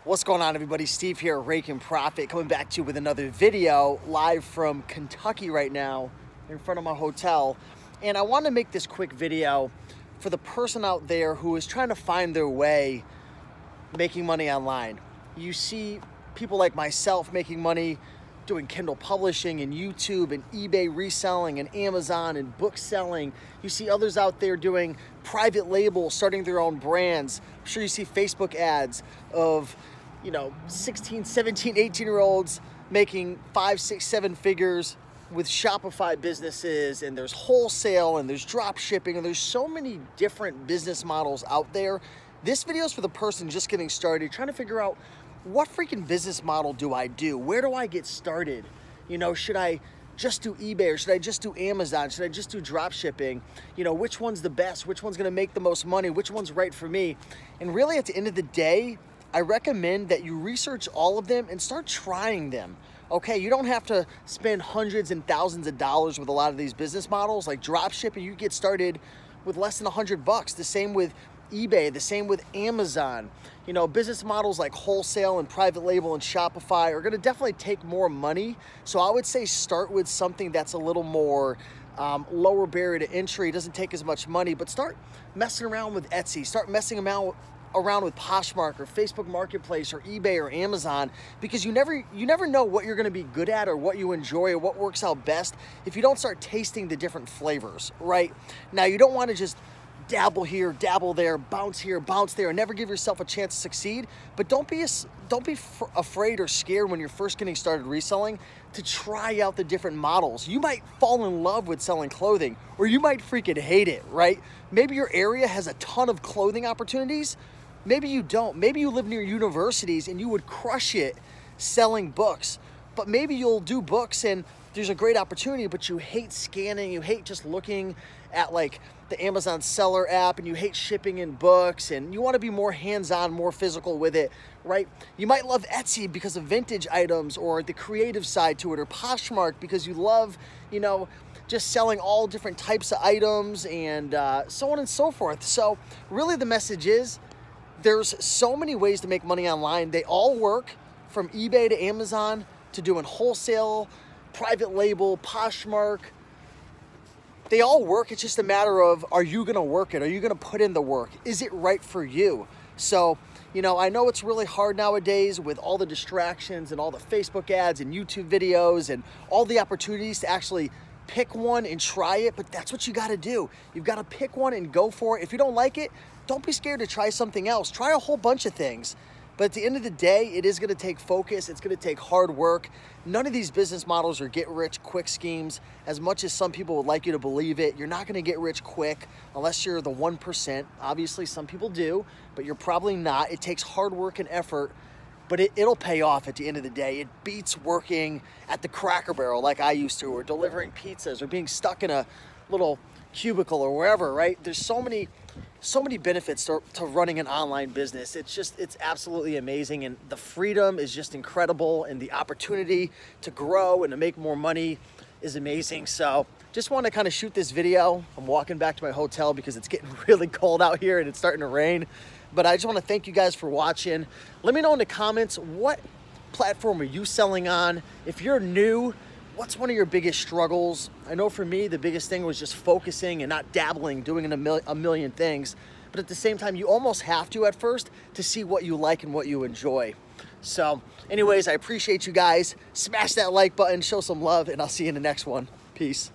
What's going on, everybody? Steve here, Rake and Profit, coming back to you with another video live from Kentucky right now in front of my hotel. And I want to make this quick video for the person out there who is trying to find their way making money online. You see people like myself making money doing Kindle publishing and YouTube and eBay reselling and Amazon and book selling. You see others out there doing private labels, starting their own brands. I'm sure you see Facebook ads of 16, 17, 18-year-olds making 5, 6, 7 figures with Shopify businesses, and there's wholesale and there's drop shipping, and there's so many different business models out there. This video is for the person just getting started, trying to figure out, what freaking business model do I do? Where do I get started? Should I just do eBay, or should I just do Amazon? Should I just do drop shipping? Which one's the best? Which one's gonna make the most money? Which one's right for me? And really, at the end of the day, I recommend that you research all of them and start trying them. Okay, you don't have to spend hundreds and thousands of dollars with a lot of these business models. Like drop shipping, you get started with less than $100. The same with eBay, the same with Amazon. Business models like wholesale and private label and Shopify are gonna definitely take more money. So I would say start with something that's a little more lower barrier to entry, doesn't take as much money, but start messing around with Etsy, start messing around with Poshmark or Facebook Marketplace or eBay or Amazon, because you never know what you're gonna be good at or what you enjoy or what works out best if you don't start tasting the different flavors, right? Now, you don't wanna just dabble here, dabble there, bounce here, bounce there, and never give yourself a chance to succeed. But don't be afraid or scared when you're first getting started reselling to try out the different models. You might fall in love with selling clothing, or you might freaking hate it, right? Maybe your area has a ton of clothing opportunities. Maybe you don't. Maybe you live near universities and you would crush it selling books. But maybe you'll do books and there's a great opportunity, but you hate scanning, you hate just looking at like the Amazon seller app, and you hate shipping in books, and you want to be more hands-on, more physical with it, right? You might love Etsy because of vintage items, or the creative side to it, or Poshmark because you love, just selling all different types of items, and so on and so forth. So really the message is, there's so many ways to make money online. They all work, from eBay to Amazon to doing wholesale, private label, Poshmark. They all work. It's just a matter of, are you gonna work it? Are you gonna put in the work? Is it right for you? So, I know it's really hard nowadays with all the distractions and all the Facebook ads and YouTube videos and all the opportunities to actually pick one and try it, but that's what you gotta do. You've gotta pick one and go for it. If you don't like it, don't be scared to try something else. Try a whole bunch of things. But at the end of the day, it is gonna take focus, it's gonna take hard work. None of these business models are get-rich-quick schemes. As much as some people would like you to believe it, you're not gonna get rich quick unless you're the 1%. Obviously, some people do, but you're probably not. It takes hard work and effort, but it'll pay off at the end of the day. It beats working at the Cracker Barrel like I used to, or delivering pizzas, or being stuck in a little cubicle or wherever, right? There's so many benefits to running an online business. It's absolutely amazing, and the freedom is just incredible, and the opportunity to grow and to make more money is amazing. So just want to kind of shoot this video. I'm walking back to my hotel because it's getting really cold out here and it's starting to rain. But I just want to thank you guys for watching. Let me know in the comments, what platform are you selling on? If you're new, what's one of your biggest struggles? I know for me, the biggest thing was just focusing and not dabbling, doing a million things. But at the same time, you almost have to at first to see what you like and what you enjoy. So anyways, I appreciate you guys. Smash that like button, show some love, and I'll see you in the next one. Peace.